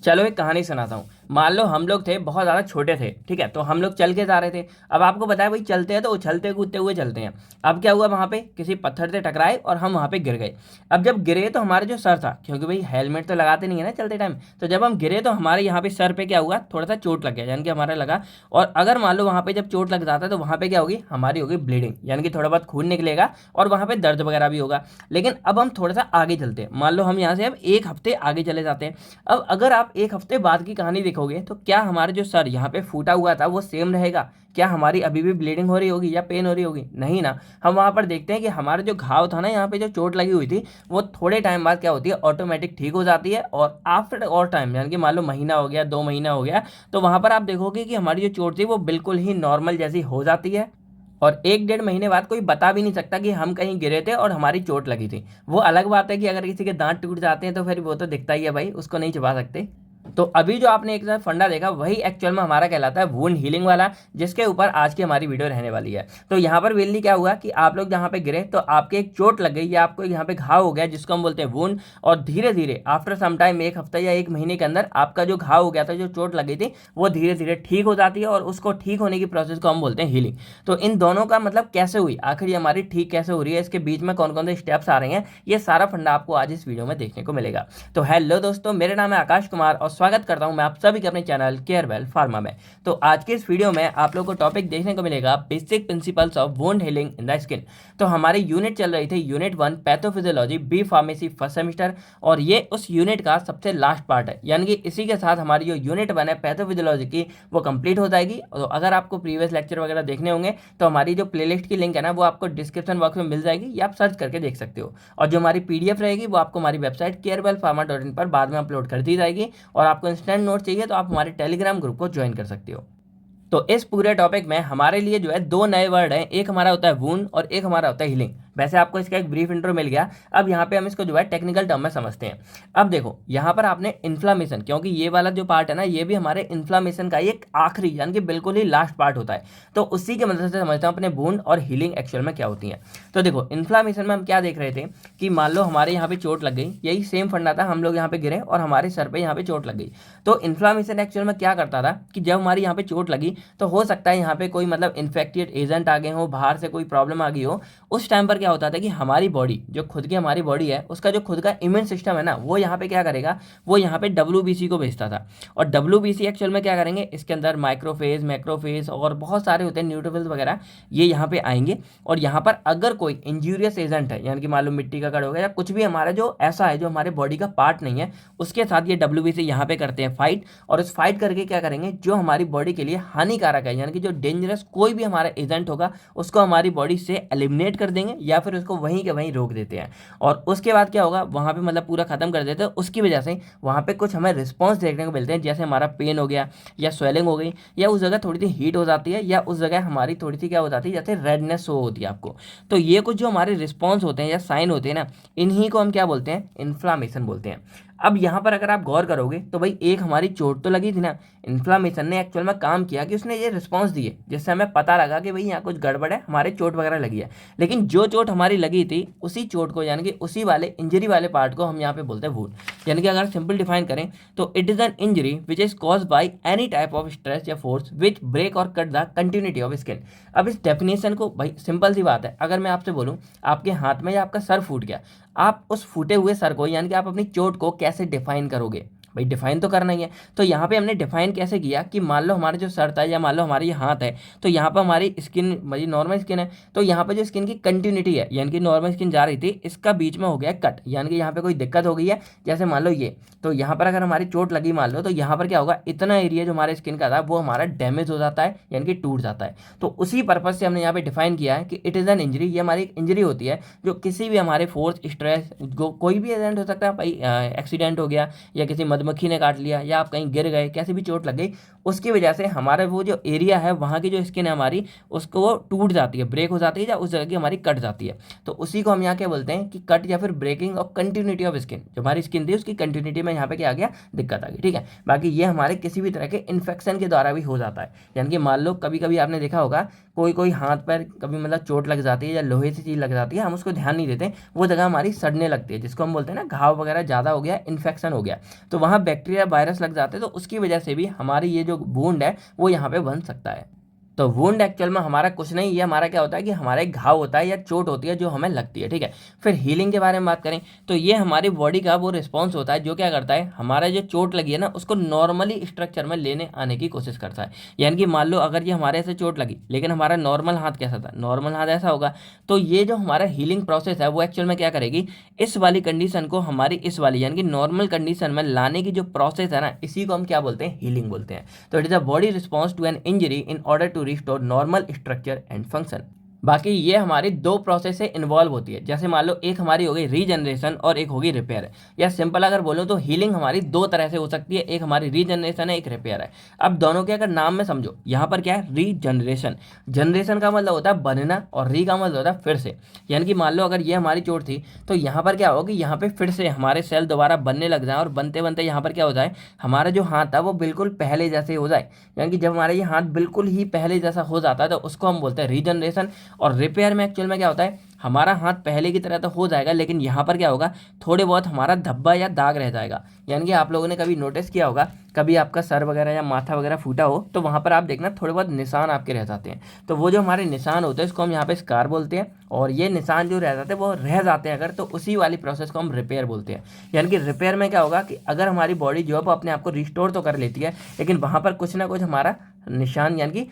चलो एक कहानी सुनाता हूँ। मान लो हम लोग थे बहुत ज़्यादा छोटे थे, ठीक है। तो हम लोग चल के जा रहे थे। अब आपको बताया भाई चलते हैं तो उछलते कूदते हुए चलते हैं। अब क्या हुआ, वहाँ पे किसी पत्थर से टकराए और हम वहाँ पे गिर गए। अब जब गिरे तो हमारे जो सर था, क्योंकि भाई हेलमेट तो लगाते नहीं है ना चलते टाइम, तो जब हम गिरे तो हमारे यहाँ पे सर पे क्या हुआ, थोड़ा सा चोट लग गया, यानी कि हमारा लगा। और अगर मान लो वहाँ पे जब चोट लग जाता है तो वहाँ पे क्या होगी, हमारी होगी ब्लीडिंग, यानी कि थोड़ा बहुत खून निकलेगा और वहाँ पे दर्द वगैरह भी होगा। लेकिन अब हम थोड़ा सा आगे चलते हैं, मान लो हम यहाँ से अब एक हफ्ते आगे चले जाते हैं। अब अगर आप एक हफ्ते बाद की कहानी देखोगे तो क्या हमारा जो सर यहाँ पे फूटा हुआ था वो सेम रहेगा? क्या हमारी अभी भी ब्लीडिंग हो रही होगी या पेन हो रही होगी? नहीं ना। हम वहां पर देखते हैं कि हमारा जो घाव था ना, यहाँ पे जो चोट लगी हुई थी, वो थोड़े टाइम बाद क्या होती है, ऑटोमेटिक ठीक हो जाती है। और आफ्टर और टाइम, यानी कि मान लो महीना हो गया, 2 महीना हो गया, तो वहां पर आप देखोगे कि हमारी जो चोट थी वो बिल्कुल ही नॉर्मल जैसी हो जाती है। और 1 डेढ़ महीने बाद कोई बता भी नहीं सकता कि हम कहीं गिरे थे और हमारी चोट लगी थी। वो अलग बात है कि अगर किसी के दांत टूट जाते हैं तो फिर वो तो दिखता ही है भाई, उसको नहीं छुपा सकते। तो अभी जो आपने एक फंडा देखा वही एक्चुअल में हमारा कहलाता है वुंड हीलिंग वाला, जिसके ऊपर आज की हमारी वीडियो रहने वाली है। तो यहाँ पर वेनली क्या हुआ कि आप लोग जहाँ पे गिरे तो आपके एक चोट लग गई या आपको यहाँ पे घाव हो गया, जिसको हम बोलते हैं वुंड। और धीरे धीरे आफ्टर सम टाइम, एक हफ्ता या 1 महीने के अंदर आपका जो घाव हो गया था, जो चोट लगी थी, वो धीरे धीरे ठीक हो जाती है। और उसको ठीक होने की प्रोसेस को हम बोलते हैं हीलिंग। तो इन दोनों का मतलब कैसे हुई, आखिर ये हमारी ठीक कैसे हो रही है, इसके बीच में कौन कौन से स्टेप्स आ रहे हैं, ये सारा फंडा आपको आज इस वीडियो में देखने को मिलेगा। तो हेलो दोस्तों, मेरा नाम है आकाश कुमार और स्वागत करता हूं मैं आप सभी के अपने चैनल केयरवेल फार्मा में। तो आज के इस वीडियो में आप लोगों को टॉपिक देखने को मिलेगा basic principles of wound healing in the skin. तो हमारी यूनिट चल रही थी unit 1 pathophysiology B pharmacy first semester, और ये उस यूनिट का सबसे लास्ट पार्ट है। यानी कि इसी के साथ हमारी जो यूनिट 1 है पैथोफिजियोलॉजी की, वो कंप्लीट हो जाएगी। तो अगर आपको प्रीवियस लेक्चर वगैरह देखने होंगे तो हमारी जो प्लेलिस्ट की लिंक है ना, वो आपको डिस्क्रिप्शन बॉक्स में मिल जाएगी, या आप सर्च करके देख सकते हो। और जो हमारी पीडीएफ रहेगी वो आपको हमारी वेबसाइट carevelpharma.in पर बाद में अपलोड कर दी जाएगी। और आपको इंस्टेंट नोट चाहिए तो आप हमारे टेलीग्राम ग्रुप को ज्वाइन कर सकते हो। तो इस पूरे टॉपिक में हमारे लिए जो है दो नए वर्ड हैं, एक हमारा होता है वुंड और एक हमारा होता है हीलिंग। वैसे आपको इसका एक ब्रीफ इंट्रो मिल गया। अब यहाँ पे हम इसको जो है टेक्निकल टर्म में समझते हैं। अब देखो यहाँ पर आपने इन्फ्लामेशन, क्योंकि ये वाला जो पार्ट है ना, ये भी हमारे इन्फ्लामेशन का एक आखिरी यानी कि बिल्कुल ही लास्ट पार्ट होता है। तो उसी के मदद से समझता हूँ अपने वुंड और हीलिंग एक्चुअल में क्या होती है। तो देखो इन्फ्लामेशन में हम क्या देख रहे थे कि मान लो हमारे यहाँ पे चोट लग गई, यही सेम फंडा था, हम लोग यहाँ पे गिरे और हमारे सर पे यहाँ पे चोट लग गई। तो इन्फ्लामेशन एक्चुअल में क्या करता था कि जब हमारी यहाँ पे चोट लगी तो हो सकता है यहाँ पे कोई मतलब इन्फेक्टेड एजेंट आ गए हो, बाहर से कोई प्रॉब्लम आ गई हो। उस टाइम पर क्या होता था कि हमारी बॉडी, जो खुद की हमारी बॉडी है, उसका जो खुद का इम्यून सिस्टम है ना, वो यहाँ पे क्या करेगा, वो यहाँ पे WBC को भेजता था। और WBC एक्चुअल में क्या करेंगे, इसके अंदर माइक्रोफेज, मैक्रोफेज और बहुत सारे होते हैं न्यूट्रोफिल्स वगैरह, ये यहाँ पे आएंगे। और यहाँ पर अगर कोई इंजूरियस एजेंट है, यानी कि मान लो मिट्टी का कण हो गया या कुछ भी हमारा जो ऐसा है जो हमारे बॉडी का पार्ट नहीं है, उसके साथ ये WBC यहाँ पे करते हैं फाइट। और इस फाइट करके क्या करेंगे, जो हमारी बॉडी के लिए हानिकारक है, यानी कि जो डेंजरस कोई भी हमारा एजेंट होगा, उसको हमारी बॉडी से एलिमिनेट कर देंगे या फिर उसको वहीं के वहीं रोक देते हैं। और उसके बाद क्या होगा, वहां पे मतलब पूरा खत्म कर देते हैं। उसकी वजह से वहां पे कुछ हमें रिस्पॉन्स देखने को मिलते हैं, जैसे हमारा पेन हो गया या स्वेलिंग हो गई, या उस जगह थोड़ी सी हीट हो जाती है, या उस जगह हमारी थोड़ी सी क्या हो जाती है, जैसे रेडनेस शो होती है आपको। तो ये कुछ जो हमारे रिस्पॉन्स होते हैं या साइन होते हैं ना, इन्हीं को हम क्या बोलते हैं, इन्फ्लामेशन बोलते हैं। अब यहाँ पर अगर आप गौर करोगे तो भाई एक हमारी चोट तो लगी थी ना, इन्फ्लामेशन ने एक्चुअल में काम किया कि उसने ये रिस्पांस दिए, जिससे हमें पता लगा कि भाई यहाँ कुछ गड़बड़ है, हमारे चोट वगैरह लगी है। लेकिन जो चोट हमारी लगी थी, उसी चोट को यानी कि उसी वाले इंजरी वाले पार्ट को हम यहाँ पे बोलते हैं वुंड। यानी कि अगर सिंपल डिफाइन करें तो it is an injury which is cause by any type of stress या फोर्स विच ब्रेक और cut the continuity of skin. अब इस डेफिनेशन को भाई सिंपल सी बात है, अगर मैं आपसे बोलूँ आपके हाथ में या आपका सर फूट गया, आप उस फूटे हुए सर को यानी कि आप अपनी चोट को कैसे डिफाइन करोगे? भाई डिफाइन तो करना ही है। तो यहाँ पे हमने डिफाइन कैसे किया कि मान लो हमारा जो सर था या मान लो हमारे ये हाथ है, तो यहाँ पर हमारी स्किन मेरी नॉर्मल स्किन है, तो यहाँ पे जो स्किन की कंटिन्यूटी है, यानी कि नॉर्मल स्किन जा रही थी, इसका बीच में हो गया कट, यानी कि यहाँ पे कोई दिक्कत हो गई है। जैसे मान लो ये, तो यहाँ पर अगर हमारी चोट लगी मान लो, तो यहाँ पर क्या होगा, इतना एरिया जो हमारे स्किन का था वो हमारा डैमेज हो जाता है, यानी कि टूट जाता है। तो उसी पर्पज से हमने यहाँ पे डिफाइन किया है कि इट इज़ एन इंजरी, ये हमारी एक इंजरी होती है जो किसी भी हमारे फोर्स, स्ट्रेस, कोई भी एजेंट हो सकता है भाई, एक्सीडेंट हो गया या किसी मधुमक्खी ने काट लिया या आप कहीं गिर गए, कैसे भी चोट लग गई, उसकी वजह से हमारा वो जो एरिया है, वहाँ की जो स्किन है हमारी, उसको वो टूट जाती है, ब्रेक हो जाती है, या उस जगह की हमारी कट जाती है। तो उसी को हम यहाँ क्या बोलते हैं कि कट या फिर breaking of continuity of skin. जो हमारी स्किन थी उसकी कंटिन्यूटी में यहाँ पे क्या आ गया, दिक्कत आ गई, ठीक है। बाकी ये हमारे किसी भी तरह के इन्फेक्शन के द्वारा भी हो जाता है। यानी कि मान लो कभी कभी आपने देखा होगा कोई कोई हाथ पर कभी मतलब चोट लग जाती है या लोहे से चीज लग जाती है, हम उसको ध्यान नहीं देते, वो जगह हमारी सड़ने लगती है, जिसको हम बोलते हैं ना घाव वगैरह ज़्यादा हो गया, इन्फेक्शन हो गया। तो वहाँ वहाँ बैक्टीरिया वायरस लग जाते हैं, तो उसकी वजह से भी हमारी ये जो वुंड है वो यहाँ पे बन सकता है। तो वुंड एक्चुअल में हमारा कुछ नहीं, ये हमारा क्या होता है कि हमारा एक घाव होता है या चोट होती है जो हमें लगती है, ठीक है। फिर हीलिंग के बारे में बात करें तो ये हमारी बॉडी का वो रिस्पॉन्स होता है जो क्या करता है, हमारा जो चोट लगी है ना उसको नॉर्मली स्ट्रक्चर में लेने आने की कोशिश करता है। यानी कि मान लो अगर ये हमारे ऐसे चोट लगी लेकिन हमारा नॉर्मल हाथ कैसा था, नॉर्मल हाथ ऐसा होगा, तो ये जो हमारा हीलिंग प्रोसेस है वो एक्चुअल में क्या करेगी, इस वाली कंडीशन को हमारी इस वाली यानी कि नॉर्मल कंडीशन में लाने की जो प्रोसेस है ना, इसी को हम क्या बोलते हैं, हीलिंग बोलते हैं। तो it is a body response to an injury in order to restore normal structure and function. बाकी ये हमारी दो प्रोसेस से इन्वॉल्व होती है। जैसे मान लो एक हमारी हो गई रीजनरेशन और एक होगी रिपेयर। या सिंपल अगर बोलो तो हीलिंग हमारी दो तरह से हो सकती है, एक हमारी रीजनरेशन है, एक रिपेयर है। अब दोनों के अगर नाम में समझो, यहाँ पर क्या है, रीजनरेशन। जनरेशन का मतलब होता है बनना और री का मतलब होता है फिर से। यानी कि मान लो अगर ये हमारी चोट थी तो यहाँ पर क्या होगा कि यहाँ पे फिर से हमारे सेल दोबारा बनने लग जाए और बनते बनते यहाँ पर क्या हो जाए, हमारा जो हाथ था वो बिल्कुल पहले जैसे हो जाए। यानी कि जब हमारा ये हाथ बिल्कुल ही पहले जैसा हो जाता है तो उसको हम बोलते हैं रीजनरेशन। और रिपेयर में एक्चुअल में क्या होता है, हमारा हाथ पहले की तरह तो हो जाएगा लेकिन यहाँ पर क्या होगा, थोड़े बहुत हमारा धब्बा या दाग रह जाएगा। यानी कि आप लोगों ने कभी नोटिस किया होगा, कभी आपका सर वगैरह या माथा वगैरह फूटा हो तो वहाँ पर आप देखना थोड़े बहुत निशान आपके रह जाते हैं। तो वो जो हमारे निशान होते हैं इसको हम यहाँ पे स्कार बोलते हैं। और ये निशान जो रह जाते हैं वो रह जाते हैं अगर, तो उसी वाली प्रोसेस को हम रिपेयर बोलते हैं। यानी कि रिपेयर में क्या होगा कि अगर हमारी बॉडी जो है वो अपने आप को रिस्टोर तो कर लेती है लेकिन वहाँ पर कुछ ना कुछ हमारा निशान यानी कि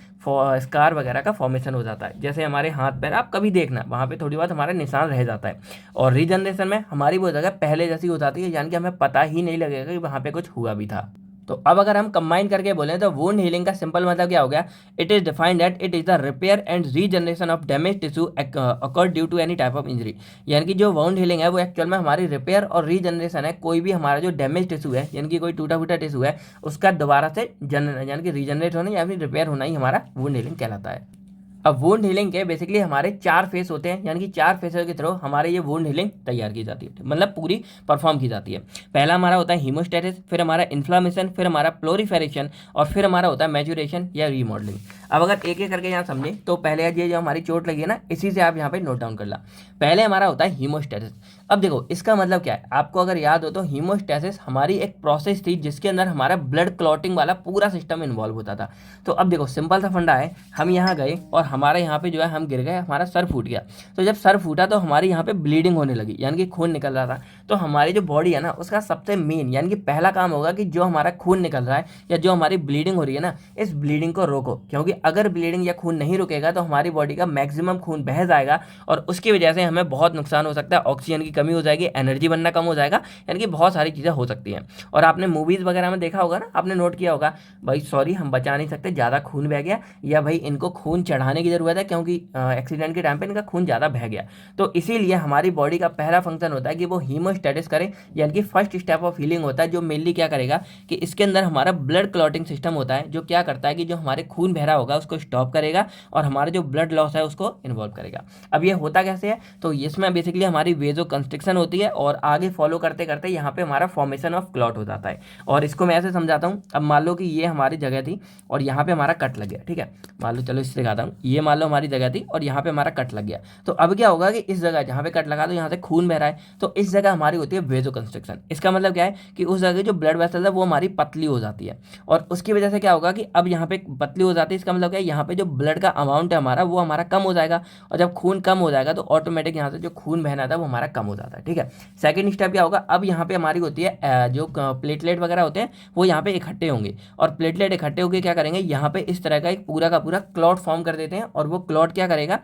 स्कार वगैरह का फॉर्मेशन हो जाता है। जैसे हमारे हाथ पैर आप कभी देखना वहाँ पे थोड़ी बहुत हमारा निशान रह जाता है। और रीजनरेशन में हमारी वो जगह पहले जैसी हो जाती है, यानी कि हमें पता ही नहीं लगेगा कि वहाँ पे कुछ हुआ भी था। तो अब अगर हम कंबाइन करके बोलें तो वुंड हीलिंग का सिंपल मतलब क्या हो गया, it is defined that it is the repair and regeneration of damage tissue occur due to any type of injury. यानी कि जो वुंड हीलिंग है वो एक्चुअल में हमारी रिपेयर और रीजनरेशन है, कोई भी हमारा जो डैमेज टिश्यू है यानी कि कोई टूटा फूटा टिश्यू है उसका दोबारा से यानी कि रीजनरेट होना या फिर रिपेयर होना ही हमारा वुंड हीलिंग कहलाता है। अब वुंड हीलिंग के बेसिकली हमारे 4 फेस होते हैं, यानी कि 4 फेसों के थ्रू हमारे ये वुंड हीलिंग तैयार की जाती है, मतलब पूरी परफॉर्म की जाती है। पहला हमारा होता है हीमोस्टेसिस, फिर हमारा इन्फ्लामेशन, फिर हमारा प्लोरीफेरेशन और फिर हमारा होता है मैच्योरेशन या रीमॉडलिंग। अब अगर एक एक करके यहाँ समझें तो पहले ये जो हमारी चोट लगी है ना, इसी से आप यहाँ पे नोट डाउन कर ला। पहले हमारा होता है हीमोस्टेसिस। अब देखो इसका मतलब क्या है, आपको अगर याद हो तो हीमोस्टेसिस हमारी एक प्रोसेस थी जिसके अंदर हमारा ब्लड क्लॉटिंग वाला पूरा सिस्टम इन्वॉल्व होता था। तो अब देखो सिंपल सा फंडा है, हम यहाँ गए और हमारे यहाँ पे जो है हम गिर गए, हमारा सर फूट गया। तो जब सर फूटा तो हमारी यहाँ पे ब्लीडिंग होने लगी, यानी कि खून निकल रहा था। तो हमारी जो बॉडी है ना उसका सबसे मेन यानी कि पहला काम होगा कि जो हमारा खून निकल रहा है या जो हमारी ब्लीडिंग हो रही है ना, इस ब्लीडिंग को रोको। क्योंकि अगर ब्लीडिंग या खून नहीं रुकेगा तो हमारी बॉडी का मैक्सिमम खून बह जाएगा और उसकी वजह से हमें बहुत नुकसान हो सकता है। ऑक्सीजन की कमी हो जाएगी, एनर्जी बनना कम हो जाएगा, यानी कि बहुत सारी चीज़ें हो सकती हैं। और आपने मूवीज़ वगैरह में देखा होगा ना, आपने नोट किया होगा, भाई सॉरी हम बचा नहीं सकते, ज़्यादा खून बह गया, या भाई इनको खून चढ़ाने की ज़रूरत है क्योंकि एक्सीडेंट के टाइम पे इनका खून ज़्यादा बह गया। तो इसीलिए हमारी बॉडी का पहला फंक्शन होता है कि वो हीमोस्टेटिस करे, यानी कि फर्स्ट स्टेप ऑफ हीलिंग होता है, जो मेनली क्या करेगा कि इसके अंदर हमारा ब्लड क्लॉटिंग सिस्टम होता है, जो क्या करता है कि जो हमारे खून बह रहा होगा उसको स्टॉप करेगा और हमारा जो ब्लड लॉस है उसको इन्वॉल्व करेगा। अब ये होता कैसे है, तो इसमें बेसिकली हमारी वेजो कंस्ट्रिक्शन होती है और आगे फॉलो करते करते यहाँ पे हमारा फॉर्मेशन ऑफ क्लॉट हो जाता है। और इसको मैं ऐसे समझाता हूँ। अब मान लो कि ये हमारी जगह थी और यहाँ पे हमारा कट लग गया, ठीक है। मान लो, चलो इससे दिखाता हूँ, ये मान लो हमारी जगह थी और यहाँ पे हमारा कट लग गया। तो अब क्या होगा कि इस जगह जहाँ पे कट लगा तो यहाँ से खून बह रहा है, तो इस जगह हमारी होती है वेजो कंस्ट्रिक्शन। इसका मतलब क्या है कि उस जगह जो ब्लड वेसल है वो हमारी पतली हो जाती है और उसकी वजह से क्या होगा कि अब यहाँ पे पतली हो जाती है। इसका मतलब क्या है, यहाँ पे जो ब्लड का अमाउंट है हमारा वो हमारा कम हो जाएगा और जब खून कम हो जाएगा तो ऑटोमेटिक यहाँ से जो खून बहना था वो हमारा कम हो जाता है, ठीक है। सेकंड स्टेप क्या होगा, अब यहाँ पे हमारी होती है जो प्लेटलेट वगैरह होते हैं वो यहाँ पे इकट्ठे होंगे और प्लेटलेट इकट्ठे होकर क्या करेंगे, यहाँ पे इस तरह का एक पूरा का पूरा क्लॉट फॉर्म कर देते हैं। और वो क्लॉट क्या करेगा,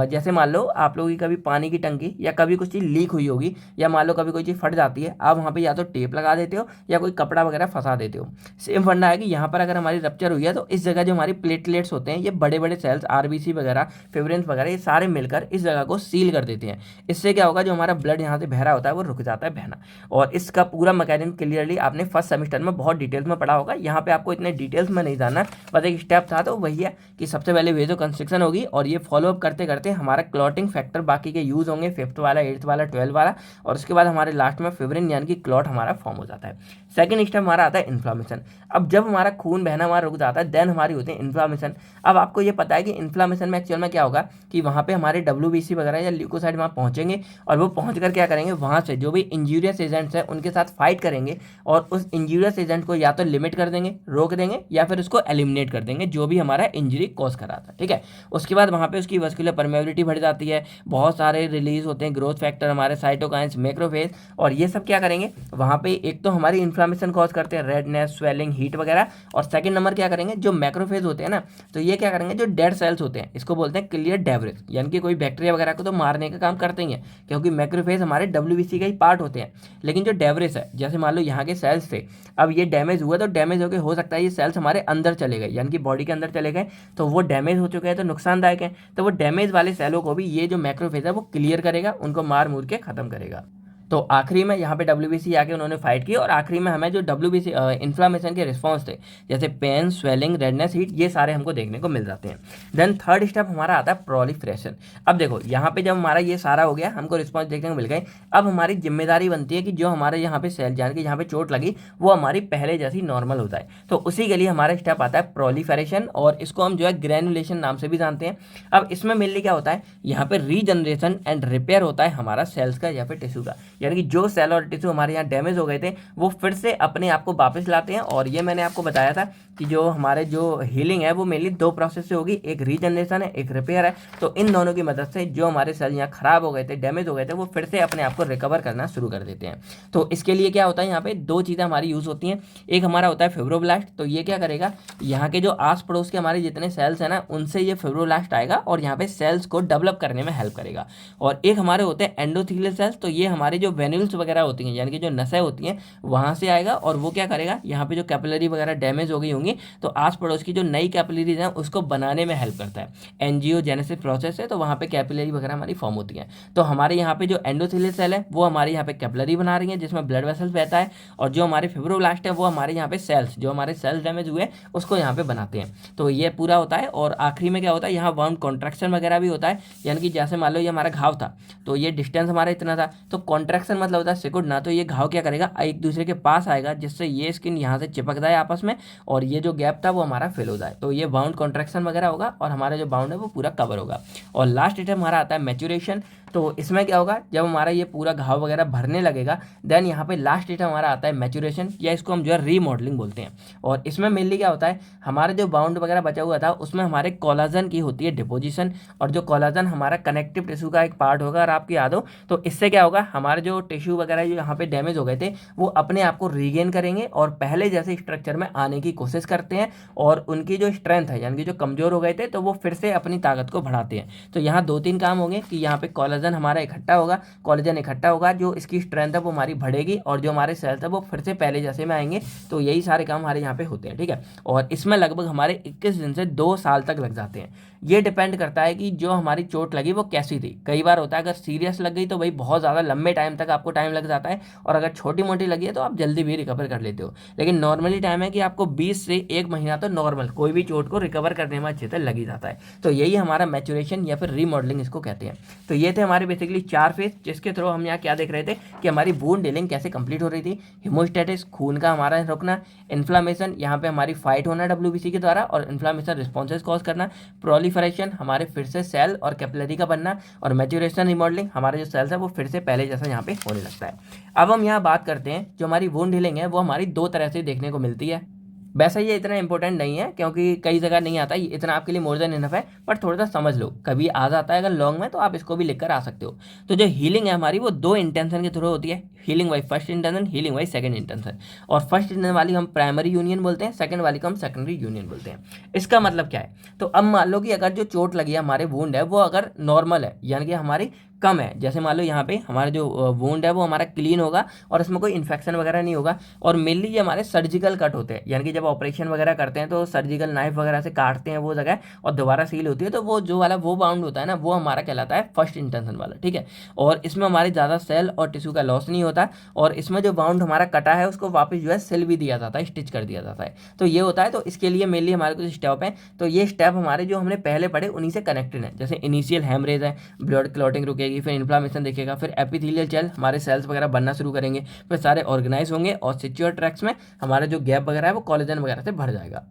जैसे मान लो आप लोगों की कभी पानी की टंकी या कभी कुछ चीज़ लीक हुई होगी या मान लो कभी कोई चीज़ फट जाती है, आप वहाँ पे या तो टेप लगा देते हो या कोई कपड़ा वगैरह फंसा देते हो। सेम फंडा है कि यहाँ पर अगर हमारी रप्चर हुई है तो इस जगह जो हमारी प्लेटलेट्स होते हैं, ये बड़े बड़े सेल्स आरबीसी वगैरह, फिब्रिन्स वगैरह, ये सारे मिलकर इस जगह को सील कर देते हैं। इससे क्या होगा, जो हमारा ब्लड यहाँ से बह रहा होता है वो रुक जाता है बहना। और इसका पूरा मैकेनिज्म क्लियरली आपने फर्स्ट सेमेस्टर में बहुत डिटेल्स में पढ़ा होगा, यहाँ पे आपको इतने डिटेल्स में नहीं जानना, बस एक स्टेप था तो वही है कि सबसे पहले वेजो कंस्ट्रिक्शन होगी और ये फॉलोअप करते करते हमारा क्लॉटिंग फैक्टर बाकी के यूज होंगे, 5th वाला, 8th वाला, 12 वाला, और उसके बाद हमारे लास्ट में फिब्रिन यानी कि क्लॉट हमारा फॉर्म हो जाता है। सेकंड स्टेप हमारा आता है इन्फ्लामेशन। अब जब हमारा खून बहना हमारा रुक जाता है देन हमारी होती है इन्फ्लामेशन। अब आपको ये पता है कि इन्फ्लामेशन में एक्चुअल में क्या होगा कि वहाँ पे हमारे WBC वगैरह या ल्यूकोसाइड वहाँ पहुँचेंगे और वो पहुँच कर क्या करेंगे, वहाँ से जो भी इंजूरियस एजेंट्स हैं उनके साथ फाइट करेंगे और उस इंजूरियस एजेंट को या तो लिमिट कर देंगे, रोक देंगे, या फिर उसको एलिमिनेट कर देंगे जो भी हमारा इंजरी कॉज करा था। ठीक है, उसके बाद वहाँ पे उसकी वस्कुलर परमेबिलिटी बढ़ जाती है, बहुत सारे रिलीज होते हैं ग्रोथ फैक्टर, हमारे साइटोकाइंस, मैक्रोफेज, और ये सब क्या करेंगे वहाँ पे एक तो हमारी इन्फ्लामेशन कॉज करते हैं, रेडनेस, स्वेलिंग, हीट वगैरह, और सेकंड नंबर क्या करेंगे, जो मैक्रोफेज होते हैं ना, तो ये क्या करेंगे, जो डेड सेल्स होते हैं इसको बोलते हैं क्लियर डेब्रिस, यानी कि कोई बैक्टीरिया वगैरह को तो मारने का काम करते ही हैं, क्योंकि मैक्रोफेज हमारे WBC का ही पार्ट होते हैं। लेकिन जो डेब्रिस है, जैसे मान लो यहाँ के सेल्स थे, अब ये डैमेज हुआ तो डैमेज होकर हो सकता है ये सेल्स हमारे अंदर चले गए, यानी कि बॉडी के अंदर चले गए, तो वो डैमेज हो चुके हैं तो नुकसानदायक है, तो वो डैमेज वाले सेलों को भी ये जो मैक्रोफेज है वो क्लियर करेगा, उनको मार मूर के खत्म करेगा। तो आखिरी में यहाँ पे WBC आके उन्होंने फाइट की, और आखिरी में हमें जो WBC इन्फ्लामेशन के रिस्पॉन्स थे, जैसे पेन, स्वेलिंग, रेडनेस, हीट, ये सारे हमको देखने को मिल जाते हैं। देन थर्ड स्टेप हमारा आता है प्रोलिफरेशन। अब देखो यहाँ पे जब हमारा ये सारा हो गया, हमको रिस्पॉन्स देखने को मिल गए, अब हमारी जिम्मेदारी बनती है कि जो हमारे यहाँ पे सेल, यानी कि यहाँ पे चोट लगी, वो हमारी पहले जैसी नॉर्मल हो जाए। तो उसी के लिए हमारा स्टेप आता है प्रोलिफरेशन, और इसको हम जो है ग्रेनुलेशन नाम से भी जानते हैं। अब इसमें मेनली क्या होता है, यहाँ पे रीजनरेशन एंड रिपेयर होता है हमारा सेल्स का या फिर टिश्यू का, यानी कि जो सेल और टिश्यू हमारे यहाँ डैमेज हो गए थे वो फिर से अपने आप को वापस लाते हैं। और ये मैंने आपको बताया था कि जो हमारे जो हीलिंग है वो मेनली दो प्रोसेस से होगी, एक रीजनरेशन है, एक रिपेयर है। तो इन दोनों की मदद से जो हमारे सेल यहाँ खराब हो गए थे, डैमेज हो गए थे, वो फिर से अपने आप को रिकवर करना शुरू कर देते हैं। तो इसके लिए क्या होता है, यहाँ पे दो चीज़ें हमारी यूज़ होती हैं। एक हमारा होता है फिब्रोब्लास्ट, तो ये क्या करेगा, यहाँ के जो आस पड़ोस के हमारे जितने सेल्स हैं ना, उनसे ये फिब्रोब्लास्ट आएगा और यहाँ पे सेल्स को डेवलप करने में हेल्प करेगा। और एक हमारे होते हैं एंडोथेलियल सेल्स, तो ये हमारे जो वेन्यूल्स वगैरह होती हैं, यानी कि जो नसें होती हैं, वहाँ से आएगा, और वो क्या करेगा, यहाँ पे जो कैपिलरी वगैरह डैमेज हो गई होंगी तो आस पड़ोस की जो नई कैपिलरीज हैं उसको बनाने में हेल्प करता है। एंजियोजेनेसिस प्रोसेस है, तो वहाँ पे कैपिलरी वगैरह हमारी फॉर्म होती हैं। तो हमारे यहाँ पे जो एंडोथेलियल सेल है वो हमारे यहाँ पे कैपिलरी बना रही है जिसमें ब्लड वेसल्स बहता है, और जो हमारे फिब्रोब्लास्ट है वो हमारे यहाँ पे सेल्स, जो हमारे सेल्स डैमेज हुए उसको यहाँ पे बनाते हैं। तो ये पूरा होता है। और आखिरी में क्या होता है, यहाँ वाउंड कॉन्ट्रैक्शन वगैरह भी होता है, यानी कि जैसे मान लो ये हमारा घाव था, तो ये डिस्टेंस हमारा इतना था, तो कॉन्ट्रैक्शन मतलब होता है सिकुड़ना, तो ये घाव क्या करेगा, एक दूसरे के पास आएगा, जिससे ये स्किन यहाँ से चिपक जाए आपस में, और ये जो गैप था वो हमारा फिल हो जाए। तो ये बाउंड कॉन्ट्रैक्शन वगैरह होगा और हमारा जो बाउंड है वो पूरा कवर होगा। और लास्ट स्टेप हमारा आता है मैच्योरेशन। तो इसमें क्या होगा, जब हमारा ये पूरा घाव वगैरह भरने लगेगा, देन यहाँ पे लास्ट स्टेप हमारा आता है मैच्योरेशन, या इसको हम जो है रीमॉडलिंग बोलते हैं। और इसमें मेनली क्या होता है, हमारे जो बाउंड वगैरह बचा हुआ था उसमें हमारे कोलाजन की होती है डिपोजिशन, और जो कोलाजन हमारा कनेक्टिव टिश्यू का एक पार्ट होगा, और आपकी याद हो तो इससे क्या होगा, हमारे जो टिश्यू वगैरह जो यहाँ पे डैमेज हो गए थे वो अपने आप को रीगेन करेंगे और पहले जैसे स्ट्रक्चर में आने की कोशिश करते हैं, और उनकी जो स्ट्रेंथ है, यानी कि जो कमजोर हो गए थे तो वो फिर से अपनी ताकत को बढ़ाते हैं। तो यहाँ दो तीन काम होंगे कि यहाँ पे कोलाजन हमारा इकट्ठा होगा, कोलेजन इकट्ठा होगा, जो इसकी स्ट्रेंथ है वो हमारी बढ़ेगी, और जो हमारे सेल्स है वो फिर से पहले जैसे में आएंगे। तो यही सारे काम हमारे यहाँ पे होते हैं, ठीक है। और इसमें लगभग हमारे 21 दिन से 2 साल तक लग जाते हैं। ये डिपेंड करता है कि जो हमारी चोट लगी वो कैसी थी। कई बार होता है अगर सीरियस लग गई तो भाई बहुत ज़्यादा लंबे टाइम तक आपको टाइम लग जाता है, और अगर छोटी मोटी लगी है तो आप जल्दी भी रिकवर कर लेते हो। लेकिन नॉर्मली टाइम है कि आपको 20 से 1 महीना तो नॉर्मल कोई भी चोट को रिकवर करने में अच्छे से लग ही जाता है। तो यही हमारा मैच्योरेशन या फिर रीमॉडलिंग इसको कहते हैं। तो ये थे हमारे बेसिकली 4 फेज, जिसके थ्रू हम यहाँ क्या देख रहे थे कि हमारी वुंड हीलिंग कैसे कंप्लीट हो रही थी। हिमोस्टेटिस, खून का हमारा रुकना, इन्फ्लामेशन, यहाँ पे हमारी फाइट होना WBC के द्वारा और इन्फ्लामेशन रिस्पॉन्सेज कॉज करना, प्रोलिफरेशन हमारे फिर से सेल और कैपिलरी का बनना, और मैच्योरेशन रिमॉडलिंग हमारे जो सेल्स है वो फिर से पहले जैसा यहाँ पे होने लगता है। अब हम यहाँ बात करते हैं, जो हमारी वुंड हीलिंग है वो हमारी 2 तरह से देखने को मिलती है। वैसे ये इतना इंपॉर्टेंट नहीं है क्योंकि कई जगह नहीं आता, इतना आपके लिए मोर देन इनफ है, पर थोड़ा सा समझ लो, कभी आ जाता है अगर लॉन्ग में तो आप इसको भी लिखकर आ सकते हो। तो जो हीलिंग है हमारी वो 2 इंटेंशन के थ्रू होती है, healing by first intention, healing by second intention. और फर्स्ट इंटेंशन वाली हम प्राइमरी यूनियन बोलते हैं, सेकंड वाली को हम सेकेंडरी यूनियन बोलते हैं। इसका मतलब क्या है, तो अब मान लो कि अगर जो चोट लगी है, हमारे वुंड है वो अगर नॉर्मल है, यानी कि हमारी कम है, जैसे मान लो यहाँ पे हमारा जो वुंड है वो हमारा क्लीन होगा और इसमें कोई इन्फेक्शन वगैरह नहीं होगा, और मेनली ये हमारे सर्जिकल कट होते हैं, यानी कि जब ऑपरेशन वगैरह करते हैं तो सर्जिकल नाइफ वगैरह से काटते हैं वो जगह और दोबारा सील होती है, तो वो जो वाला वो बाउंड होता है ना, वो हमारा कहलाता है फर्स्ट इंटेंशन वाला, ठीक है। और इसमें हमारे ज़्यादा सेल और टिश्यू का लॉस नहीं होता, और इसमें जो बाउंड हमारा कटा है उसको वापस जो है सिल भी दिया जाता है, स्टिच कर दिया जाता है। तो ये होता है। तो इसके लिए मेनली हमारे कुछ स्टेप हैं, तो ये स्टेप हमारे जो हमने पहले पढ़े उन्हीं से कनेक्टेड है। जैसे इनिशियल हेमरेज है, ब्लड क्लॉटिंग रुकेगी, फिर इन्फ्लामेशन दिखेगा, फिर एपिथेलियल जेल हमारे सेल्स वगैरह बनना शुरू करेंगे, फिर सारे ऑर्गेनाइज होंगे, और सिक्योर ट्रैक्स में हमारा जो गैप वगैरह है वो कोलेजन वगैरह से भर जाएगा।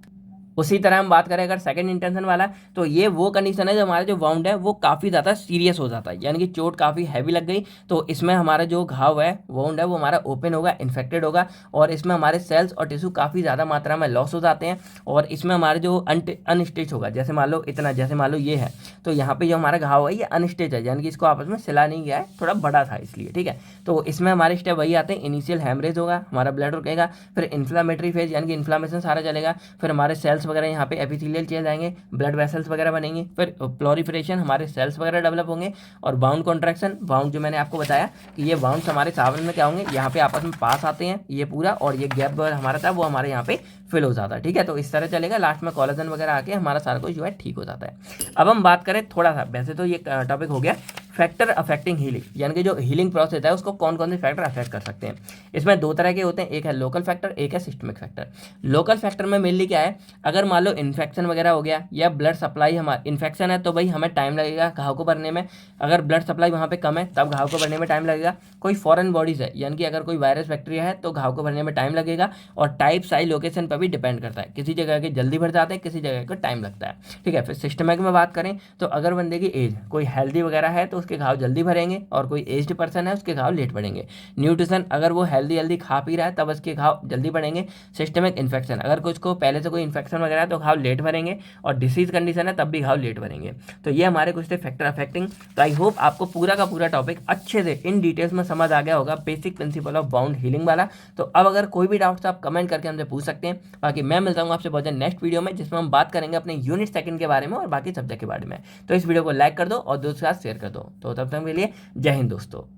उसी तरह हम बात करें अगर सेकंड इंटेंशन वाला, तो ये वो कंडीशन है जब हमारा जो वाउंड है वो काफ़ी ज़्यादा सीरियस हो जाता है, यानी कि चोट काफ़ी हैवी लग गई, तो इसमें हमारा जो घाव है वाउंड है वो हमारा ओपन होगा, इन्फेक्टेड होगा, और इसमें हमारे सेल्स और टिश्यू काफ़ी ज़्यादा मात्रा में लॉस हो जाते हैं, और इसमें हमारे जो अनस्टिच होगा, जैसे मान लो इतना, जैसे मान लो ये है, तो यहाँ पे जो हमारा घाव है ये अनस्टिच है, यानी कि इसको आपस में सिला नहीं गया है, थोड़ा बड़ा था इसलिए, ठीक है। तो इसमें हमारे स्टेप वही आते हैं, इनिशियल हेमरेज होगा, हमारा ब्लड रुकेगा, फिर इन्फ्लामेटरी फेज यानी कि इन्फ्लामेशन सारा चलेगा, फिर हमारे सेल्स वगैरह यहाँ पे एपिथेलियल चेंज आएंगे, ब्लड वेसल्स वगैरह बनेंगे, फिर प्लोरिफरेशन, हमारे सेल्स वगैरह डेवलप होंगे, और बाउंड कॉन्ट्रैक्शन, बाउंड जो मैंने आपको बताया कि ये बाउंड्स हमारे सावन में क्या होंगे, यहाँ पे आपस में पास आते हैं ये पूरा, और ये गैप हमारा था वो हमारे यहाँ पे फिल हो जाता है, ठीक है। तो इस तरह चलेगा, लास्ट में कोलेजन वगैरह आके हमारा सारा कुछ जो है ठीक हो जाता है। अब हम बात करें थोड़ा सा, वैसे तो ये टॉपिक हो गया फैक्टर अफेक्टिंग हीलिंग, यानी कि जो हीलिंग प्रोसेस है उसको कौन कौन से फैक्टर अफेक्ट कर सकते हैं। इसमें दो तरह के होते हैं, एक है लोकल फैक्टर, एक है सिस्टमिक फैक्टर। लोकल फैक्टर में मेनली क्या है, अगर मान लो इन्फेक्शन वगैरह हो गया या ब्लड सप्लाई, हमारा इन्फेक्शन है तो भाई हमें टाइम लगेगा घाव को भरने में, अगर ब्लड सप्लाई वहाँ पे कम है तब घाव को भरने में टाइम लगेगा। कोई फॉरेन बॉडीज है, यानी कि अगर कोई वायरस बैक्टीरिया है तो घाव को भरने में टाइम लगेगा, और टाइप साइज लोकेशन पर भी डिपेंड करता है, किसी जगह के जल्दी भर जाते हैं, किसी जगह को टाइम लगता है, ठीक है। फिर सिस्टमिक में बात करें तो अगर बंदे की एज कोई हेल्दी वगैरह है तो उसके घाव जल्दी भरेंगे, और कोई एज्ड पर्सन है उसके घाव लेट बढ़ेंगे। न्यूट्रिशन, अगर वो हेल्दी खा पी रहा है तब उसके घाव जल्दी बढ़ेंगे। सिस्टमिक इन्फेक्शन, अगर कुछ को पहले से कोई इन्फेक्शन वगैरह है तो घाव लेट भरेंगे, और डिसीज कंडीशन है तब भी घाव लेट भरेंगे। तो ये हमारे कुछ थे फैक्टर अफेक्टिंग। तो आई होप आपको पूरा का पूरा टॉपिक अच्छे से इन डिटेल्स में समझ आ गया होगा, basic principle of bound healing वाला। तो अब अगर कोई भी डाउट्स आप कमेंट करके हमसे पूछ सकते हैं, बाकी मैं मिलता हूँ आपसे बहुत जल्द नेक्स्ट वीडियो में, जिसमें हम बात करेंगे अपने यूनिट सेकंड के बारे में और बाकी सब्जेक्ट के बारे में। तो इस वीडियो को लाइक कर दो और दोस्तों के साथ शेयर कर दो। तो तब तक के लिए जय हिंद दोस्तों।